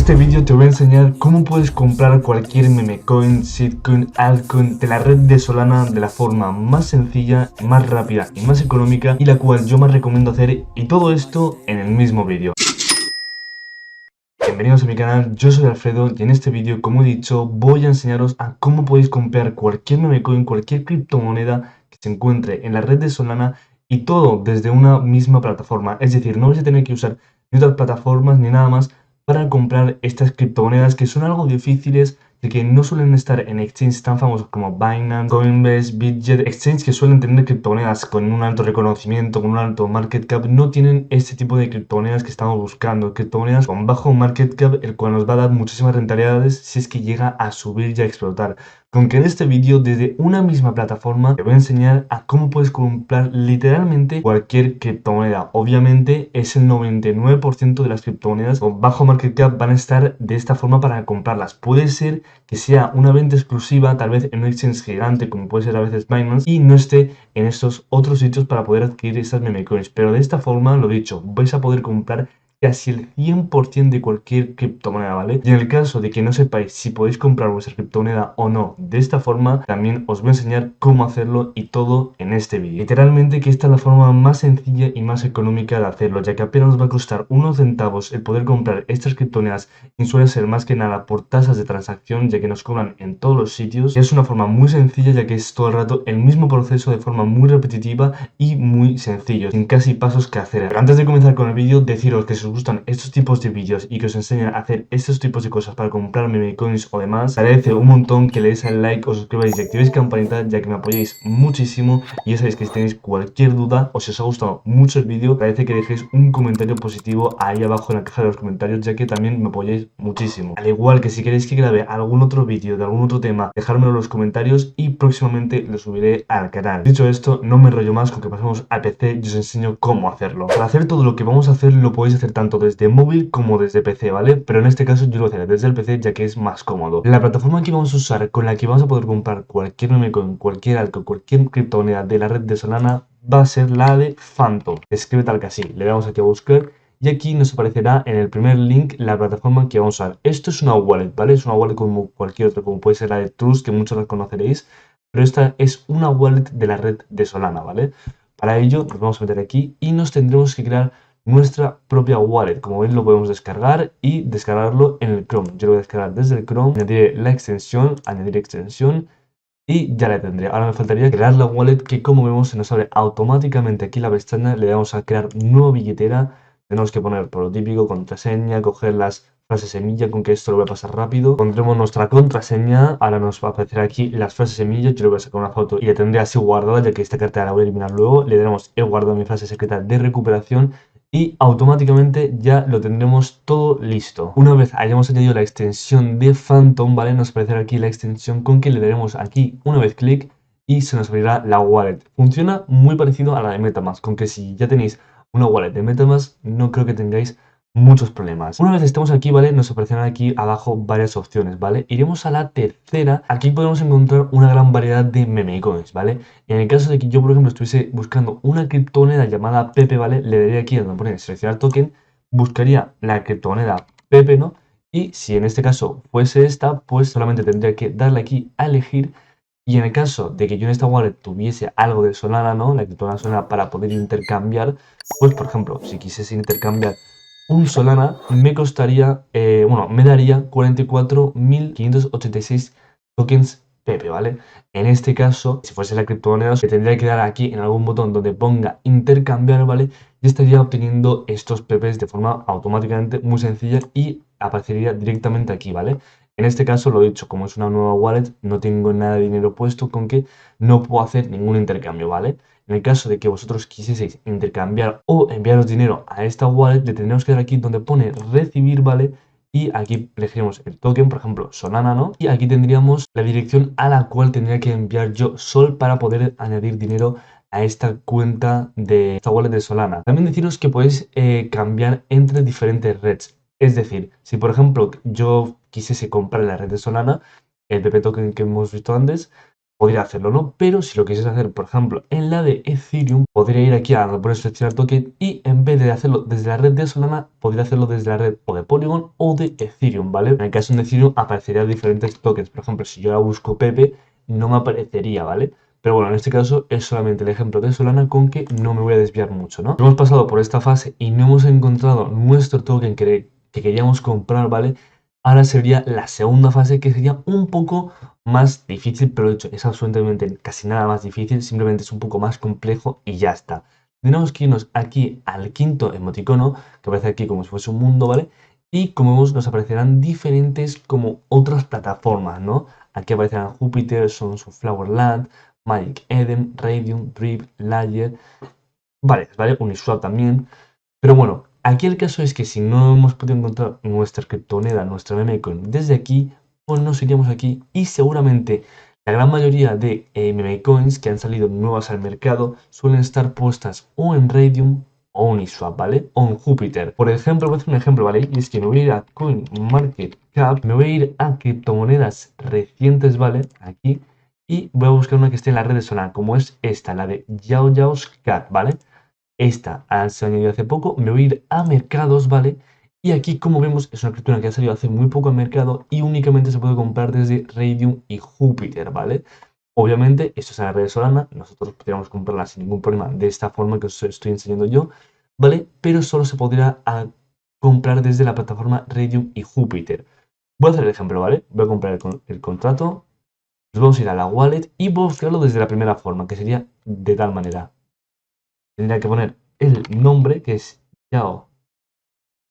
este vídeo te voy a enseñar cómo puedes comprar cualquier meme coin, shitcoin, altcoin de la red de Solana de la forma más sencilla, más rápida y más económica, y la cual yo más recomiendo hacer, y todo esto en el mismo vídeo. Bienvenidos a mi canal, yo soy Alfredo y en este vídeo, como he dicho, voy a enseñaros a cómo podéis comprar cualquier meme coin, cualquier criptomoneda que se encuentre en la red de Solana, y todo desde una misma plataforma. Es decir, no vais a tener que usar ni otras plataformas ni nada más para comprar estas criptomonedas, que son algo difíciles, de que no suelen estar en exchanges tan famosos como Binance, Coinbase, Bitget, exchanges que suelen tener criptomonedas con un alto reconocimiento, con un alto market cap. No tienen este tipo de criptomonedas que estamos buscando, criptomonedas con bajo market cap, el cual nos va a dar muchísimas rentabilidades si es que llega a subir y a explotar. Con que en este vídeo, desde una misma plataforma, te voy a enseñar a cómo puedes comprar literalmente cualquier criptomoneda. Obviamente es el 99% de las criptomonedas con bajo market cap van a estar de esta forma para comprarlas. Puede ser que sea una venta exclusiva, tal vez en un exchange gigante como puede ser a veces Binance, y no esté en estos otros sitios para poder adquirir estas meme coins. Pero de esta forma, lo dicho, vais a poder comprar casi el 100% de cualquier criptomoneda, ¿vale? Y en el caso de que no sepáis si podéis comprar vuestra criptomoneda o no de esta forma, también os voy a enseñar cómo hacerlo, y todo en este vídeo. Literalmente que esta es la forma más sencilla y más económica de hacerlo, ya que apenas os va a costar unos centavos el poder comprar estas criptomonedas, y suele ser más que nada por tasas de transacción, ya que nos cobran en todos los sitios. Y es una forma muy sencilla, ya que es todo el rato el mismo proceso de forma muy repetitiva y muy sencillo, sin casi pasos que hacer. Pero antes de comenzar con el vídeo, deciros que si os gustan estos tipos de vídeos y que os enseñan a hacer estos tipos de cosas para comprar meme coins o demás, agradece un montón que le deis al like, os suscribáis y activéis campanita, ya que me apoyáis muchísimo. Y ya sabéis que si tenéis cualquier duda o si os ha gustado mucho el vídeo, agradece que dejéis un comentario positivo ahí abajo en la caja de los comentarios, ya que también me apoyáis muchísimo. Al igual que si queréis que grabe algún otro vídeo de algún otro tema, dejármelo en los comentarios y próximamente lo subiré al canal. Dicho esto, no me enrollo más, con que pasemos al PC y os enseño cómo hacerlo. Para hacer todo lo que vamos a hacer, lo podéis hacer tanto desde móvil como desde PC, ¿vale? Pero en este caso yo lo haré desde el PC, ya que es más cómodo. La plataforma que vamos a usar, con la que vamos a poder comprar cualquier meme coin, cualquier altcoin, cualquier criptomoneda de la red de Solana, va a ser la de Phantom. Escribe tal que así, le damos aquí a buscar y aquí nos aparecerá en el primer link la plataforma que vamos a usar. Esto es una wallet, ¿vale? Es una wallet como cualquier otra, como puede ser la de Trust, que muchos la conoceréis, pero esta es una wallet de la red de Solana, ¿vale? Para ello nos vamos a meter aquí y nos tendremos que crear nuestra propia wallet. Como veis, lo podemos descargar y descargarlo en el Chrome. Yo lo voy a descargar desde el Chrome, añadiré la extensión, añadir extensión, y ya la tendré. Ahora me faltaría crear la wallet, que como vemos se nos abre automáticamente aquí la pestaña. Le damos a crear nueva billetera. Tenemos que poner por lo típico contraseña, coger las frases semilla, con que esto lo voy a pasar rápido. Pondremos nuestra contraseña. Ahora nos va a aparecer aquí las frases semilla. Yo le voy a sacar una foto y la tendré así guardada, ya que esta carta la voy a eliminar luego. Le daremos he guardado mi frase secreta de recuperación y automáticamente ya lo tendremos todo listo. Una vez hayamos añadido la extensión de Phantom, ¿vale? Nos aparecerá aquí la extensión, con que le daremos aquí una vez clic y se nos abrirá la wallet. Funciona muy parecido a la de MetaMask, con que si ya tenéis una wallet de MetaMask, no creo que tengáis muchos problemas. Una vez estemos aquí, ¿vale? Nos aparecerán aquí abajo varias opciones, ¿vale? Iremos a la tercera. Aquí podemos encontrar una gran variedad de meme coins, ¿vale? En el caso de que yo, por ejemplo, estuviese buscando una criptomoneda llamada Pepe, ¿vale? Le daría aquí donde pone seleccionar token, buscaría la criptomoneda Pepe, ¿no? Y si en este caso fuese esta, pues solamente tendría que darle aquí a elegir. Y en el caso de que yo en esta wallet tuviese algo de Solana, ¿no? La criptomoneda Solana, para poder intercambiar, pues por ejemplo, si quisiese intercambiar un Solana, me costaría, bueno, me daría 44.586 tokens Pepe, ¿vale? En este caso, si fuese la criptomoneda, le tendría que dar aquí en algún botón donde ponga intercambiar, ¿vale? Y estaría obteniendo estos Pepes de forma automáticamente muy sencilla y aparecería directamente aquí, ¿vale? En este caso, lo he dicho, como es una nueva wallet, no tengo nada de dinero puesto, con que no puedo hacer ningún intercambio, ¿vale? En el caso de que vosotros quisieseis intercambiar o enviaros dinero a esta wallet, le tendremos que dar aquí donde pone recibir, ¿vale? Y aquí elegiremos el token, por ejemplo, Solana, ¿no? Y aquí tendríamos la dirección a la cual tendría que enviar yo Sol para poder añadir dinero a esta cuenta de esta wallet de Solana. También deciros que podéis cambiar entre diferentes redes. Es decir, si por ejemplo yo quisiese comprar la red de Solana, el PP token que hemos visto antes, podría hacerlo, ¿no? Pero si lo quisieras hacer, por ejemplo, en la de Ethereum, podría ir aquí a donde pones seleccionar token y en vez de hacerlo desde la red de Solana, podría hacerlo desde la red o de Polygon o de Ethereum, ¿vale? En el caso de Ethereum aparecerían diferentes tokens. Por ejemplo, si yo ahora busco Pepe, no me aparecería, ¿vale? Pero bueno, en este caso es solamente el ejemplo de Solana con que no me voy a desviar mucho, ¿no? Hemos pasado por esta fase y no hemos encontrado nuestro token que queríamos comprar, ¿vale? Ahora sería la segunda fase que sería un poco más difícil, pero de hecho es absolutamente casi nada más difícil, simplemente es un poco más complejo y ya está. Tenemos que irnos aquí al quinto emoticono, que aparece aquí como si fuese un mundo, ¿vale? Y como vemos nos aparecerán diferentes como otras plataformas, ¿no? Aquí aparecerán Júpiter, Sons of Flowerland, Magic Eden, Radium, Drip, Layer, varias, ¿vale? Uniswap también. Pero bueno, aquí el caso es que si no hemos podido encontrar nuestra criptomoneda, nuestra meme coin desde aquí, pues nos iríamos aquí y seguramente la gran mayoría de meme coins que han salido nuevas al mercado suelen estar puestas o en Radium o Uniswap, ¿vale? O en Júpiter. Por ejemplo, voy a hacer un ejemplo, ¿vale? Y es que me voy a ir a CoinMarketCap, me voy a ir a criptomonedas recientes, ¿vale? Aquí. Y voy a buscar una que esté en la red de Solana, como es esta, la de Yaoyao's Cat, ¿vale? Esta se ha añadido hace poco, me voy a ir a mercados, ¿vale? Y aquí, como vemos, es una criptomoneda que ha salido hace muy poco al mercado y únicamente se puede comprar desde Radium y Júpiter, ¿vale? Obviamente, esto es en la red de Solana, nosotros podríamos comprarla sin ningún problema de esta forma que os estoy enseñando yo, ¿vale? Pero solo se podría comprar desde la plataforma Radium y Júpiter. Voy a hacer el ejemplo, ¿vale? Voy a comprar el contrato, nos vamos a ir a la wallet y voy a buscarlo desde la primera forma, que sería de tal manera. Tendría que poner el nombre, que es Yao.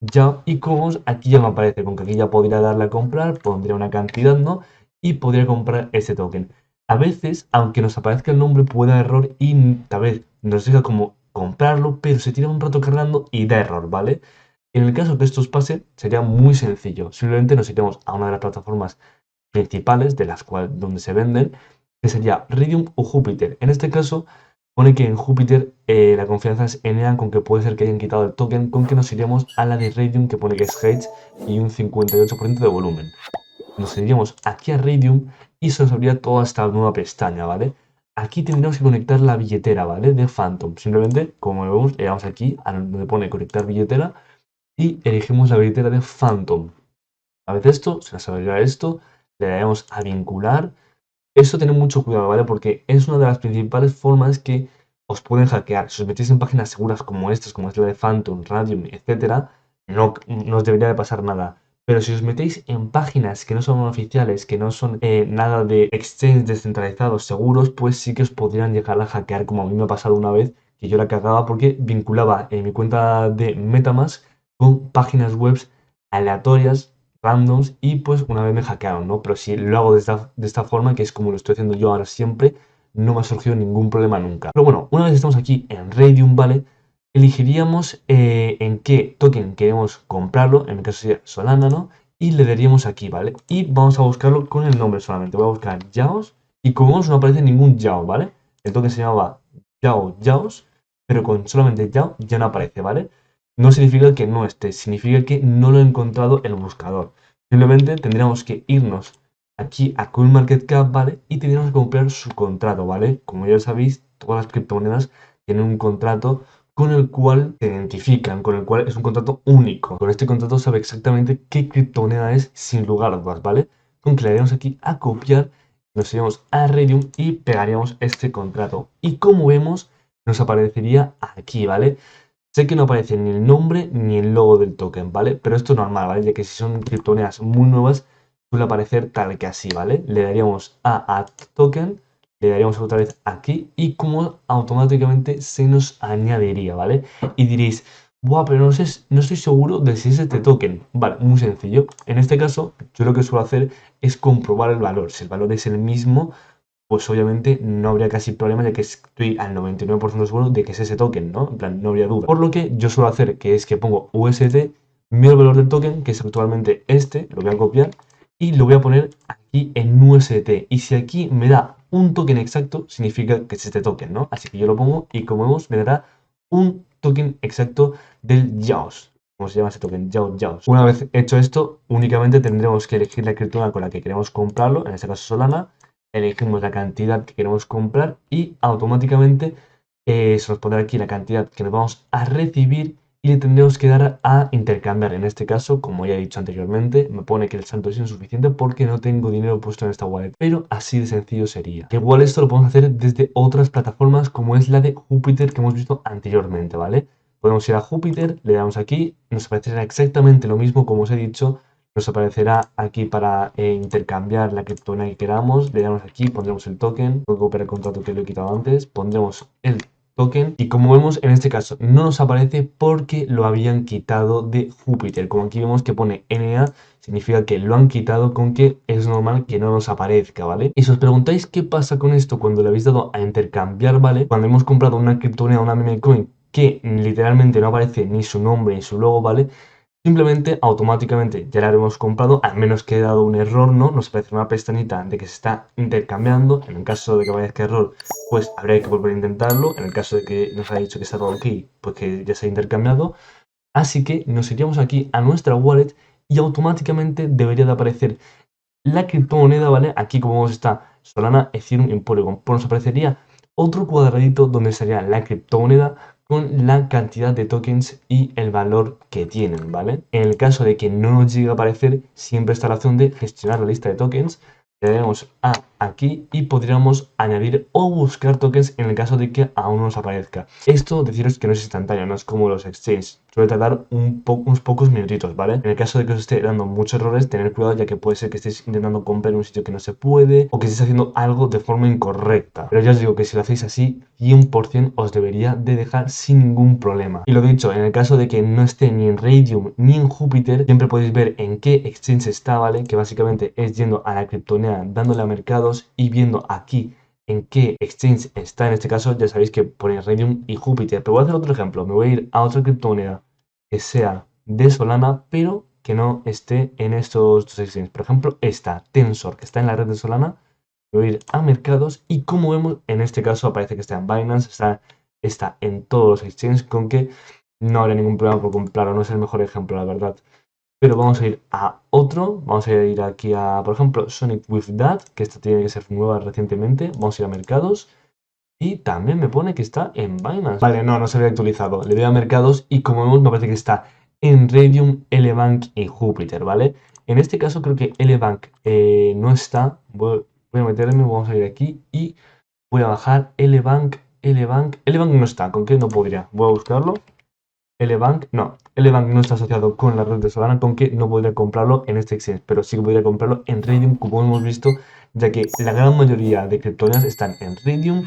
Yao, y como aquí ya me aparece, con que aquí ya podría darle a comprar, pondría una cantidad, ¿no? Y podría comprar ese token. A veces, aunque nos aparezca el nombre, puede dar error y tal vez nos diga como comprarlo, pero se tira un rato cargando y da error, ¿vale? En el caso que esto os pase, sería muy sencillo. Simplemente nos iremos a una de las plataformas principales de las cuales donde se venden, que sería Radium o Júpiter. En este caso, pone que en Júpiter la confianza es NA, con que puede ser que hayan quitado el token, con que nos iríamos a la de Radium, que pone que es Hedge y un 58% de volumen. Nos iríamos aquí a Radium y se nos abriría toda esta nueva pestaña, ¿vale? Aquí tendríamos que conectar la billetera, ¿vale? De Phantom. Simplemente, como vemos, le damos aquí a donde pone conectar billetera y elegimos la billetera de Phantom. A veces esto, se nos abrirá esto, le daremos a vincular. Eso tened mucho cuidado, ¿vale? Porque es una de las principales formas que os pueden hackear. Si os metéis en páginas seguras como estas, como es la de Phantom, Radium, etcétera, no os debería de pasar nada. Pero si os metéis en páginas que no son oficiales, que no son nada de exchange descentralizados seguros, pues sí que os podrían llegar a hackear, como a mí me ha pasado una vez, que yo la cagaba porque vinculaba en mi cuenta de MetaMask con páginas web aleatorias randoms y pues una vez me hackearon, ¿no? Pero si lo hago de esta forma, que es como lo estoy haciendo yo ahora siempre, no me ha surgido ningún problema nunca. Pero bueno, una vez estamos aquí en Radium, ¿vale? Elegiríamos en qué token queremos comprarlo, en mi caso sería Solana, ¿no? Y le daríamos aquí, ¿vale? Y vamos a buscarlo con el nombre solamente. Voy a buscar Yaos y como vemos no aparece ningún Yao, ¿vale? El token se llamaba Yaos, pero con solamente Yao ya no aparece, ¿vale? No significa que no esté, significa que no lo he encontrado el buscador. Simplemente tendríamos que irnos aquí a CoinMarketCap, ¿vale? Y tendríamos que comprar su contrato, ¿vale? Como ya sabéis, todas las criptomonedas tienen un contrato con el cual te identifican, con el cual es un contrato único. Con este contrato sabe exactamente qué criptomoneda es sin lugar a dudas, ¿vale? Con que le daríamos aquí a copiar, nos iríamos a Radium y pegaríamos este contrato. Y como vemos, nos aparecería aquí, ¿vale? Sé que no aparece ni el nombre ni el logo del token, ¿vale? Pero esto es normal, ¿vale? Ya que si son criptomonedas muy nuevas, suele aparecer tal que así, ¿vale? Le daríamos a Add Token, le daríamos otra vez aquí y como automáticamente se nos añadiría, ¿vale? Y diréis, buah, pero no sé, no estoy seguro de si es este token. Vale, muy sencillo. En este caso, yo lo que suelo hacer es comprobar el valor. Si el valor es el mismo, pues obviamente no habría casi problema, ya que estoy al 99% seguro de que es ese token, ¿no? En plan, no habría duda. Por lo que yo suelo hacer, que es que pongo UST, miro el valor del token, que es actualmente este, lo voy a copiar, y lo voy a poner aquí en UST. Y si aquí me da un token exacto, significa que es este token, ¿no? Así que yo lo pongo y como vemos, me dará un token exacto del YAOS. ¿Cómo se llama ese token? YAOS. Una vez hecho esto, únicamente tendremos que elegir la criptomoneda con la que queremos comprarlo, en este caso Solana, elegimos la cantidad que queremos comprar y automáticamente se nos pondrá aquí la cantidad que nos vamos a recibir y le tendremos que dar a intercambiar. En este caso, como ya he dicho anteriormente, me pone que el saldo es insuficiente porque no tengo dinero puesto en esta wallet, pero así de sencillo sería. Igual esto lo podemos hacer desde otras plataformas como es la de Jupiter que hemos visto anteriormente, ¿vale? Podemos ir a Jupiter, le damos aquí, nos aparecerá exactamente lo mismo como os he dicho, nos aparecerá aquí para intercambiar la criptomoneda que queramos, le damos aquí, pondremos el token, voy a copiar el contrato que lo he quitado antes, pondremos el token y como vemos en este caso no nos aparece porque lo habían quitado de Jupiter. Como aquí vemos que pone NA, significa que lo han quitado, con que es normal que no nos aparezca, ¿vale? Y si os preguntáis qué pasa con esto cuando le habéis dado a intercambiar, ¿vale? Cuando hemos comprado una criptomoneda, una meme coin que literalmente no aparece ni su nombre ni su logo, ¿vale? Simplemente automáticamente ya la habremos comprado, al menos que haya dado un error, ¿no? Nos aparece una pestañita de que se está intercambiando. En el caso de que aparezca error, pues habría que volver a intentarlo. En el caso de que nos haya dicho que está todo ok, pues que ya se ha intercambiado. Así que nos iríamos aquí a nuestra wallet y automáticamente debería de aparecer la criptomoneda, ¿vale? Aquí como vemos está Solana, Ethereum y Polygon. Pues nos aparecería otro cuadradito donde estaría la criptomoneda con la cantidad de tokens y el valor que tienen, ¿vale? En el caso de que no nos llegue a aparecer, siempre está la opción de gestionar la lista de tokens. Le daremos a aquí y podríamos añadir o buscar tokens en el caso de que aún no nos aparezca. Esto deciros que no es instantáneo, no es como los exchanges. Suele tardar unos pocos minutitos, ¿vale? En el caso de que os esté dando muchos errores, tener cuidado ya que puede ser que estéis intentando comprar en un sitio que no se puede o que estéis haciendo algo de forma incorrecta. Pero ya os digo que si lo hacéis así, 100% os debería de dejar sin ningún problema. Y lo dicho, en el caso de que no esté ni en Raydium ni en Jupiter, siempre podéis ver en qué exchange está, ¿vale? Que básicamente es yendo a la criptomoneda, dándole a mercados y viendo aquí en qué exchange está. En este caso ya sabéis que ponéis Raydium y Jupiter. Pero voy a hacer otro ejemplo. Me voy a ir a otra criptomoneda que sea de Solana, pero que no esté en estos dos exchanges. Por ejemplo, esta Tensor, que está en la red de Solana. Voy a ir a mercados y como vemos, en este caso aparece que está en Binance, está en todos los exchanges, con que no habrá ningún problema por comprarlo. No es el mejor ejemplo, la verdad. Pero vamos a ir a otro, vamos a ir aquí a, por ejemplo, Sonic with That, que esta tiene que ser nueva recientemente. Vamos a ir a mercados y también me pone que está en Binance. Vale, no se había actualizado. Le doy a mercados y como vemos me parece que está en Raydium, Elebank y Jupiter, ¿vale? En este caso creo que Elebank no está. Voy a meterme, vamos a ir aquí y voy a bajar Elebank no está, ¿con qué no podría? Voy a buscarlo. Elebank no está asociado con la red de Solana, con que no podría comprarlo en este exchange, pero sí que podría comprarlo en Raydium, como hemos visto, ya que la gran mayoría de criptomonedas están en Raydium,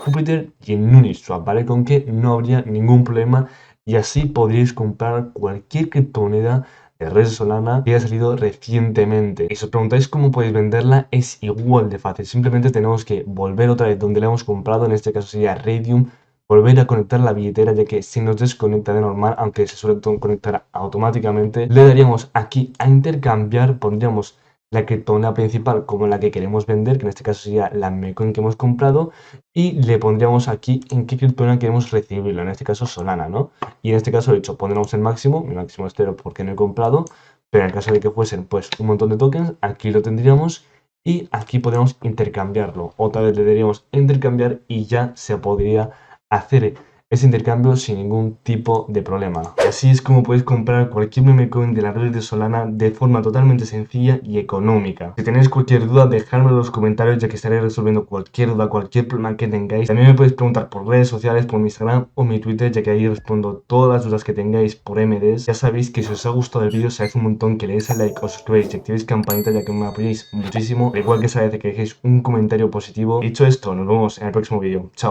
Jupiter y en Uniswap, ¿vale? Con que no habría ningún problema y así podríais comprar cualquier criptomoneda de red Solana que haya salido recientemente. Y si os preguntáis cómo podéis venderla, es igual de fácil. Simplemente tenemos que volver otra vez donde la hemos comprado, en este caso sería Raydium, volver a conectar la billetera, ya que si nos desconecta de normal, aunque se suele conectar automáticamente, le daríamos aquí a intercambiar, pondríamos la criptomoneda principal como la que queremos vender, que en este caso sería la memecoin que hemos comprado, y le pondríamos aquí en qué criptomoneda queremos recibirlo, en este caso Solana, ¿no? Y en este caso, de hecho, pondremos el máximo, mi máximo es 0 porque no he comprado, pero en el caso de que fuesen pues un montón de tokens, aquí lo tendríamos y aquí podemos intercambiarlo. Otra vez le daríamos intercambiar y ya se podría hacer ese intercambio sin ningún tipo de problema. Así es como podéis comprar cualquier meme coin de la red de Solana de forma totalmente sencilla y económica. Si tenéis cualquier duda, dejadme en los comentarios, ya que estaré resolviendo cualquier duda, cualquier problema que tengáis. También me podéis preguntar por redes sociales, por mi Instagram o mi Twitter, ya que ahí respondo todas las dudas que tengáis por MDs. Ya sabéis que si os ha gustado el vídeo, os agradece un montón que le deis el like, os suscribáis y activéis campanita, ya que me apoyáis muchísimo. Igual que os agradece que dejéis un comentario positivo. Dicho esto, nos vemos en el próximo vídeo. Chao.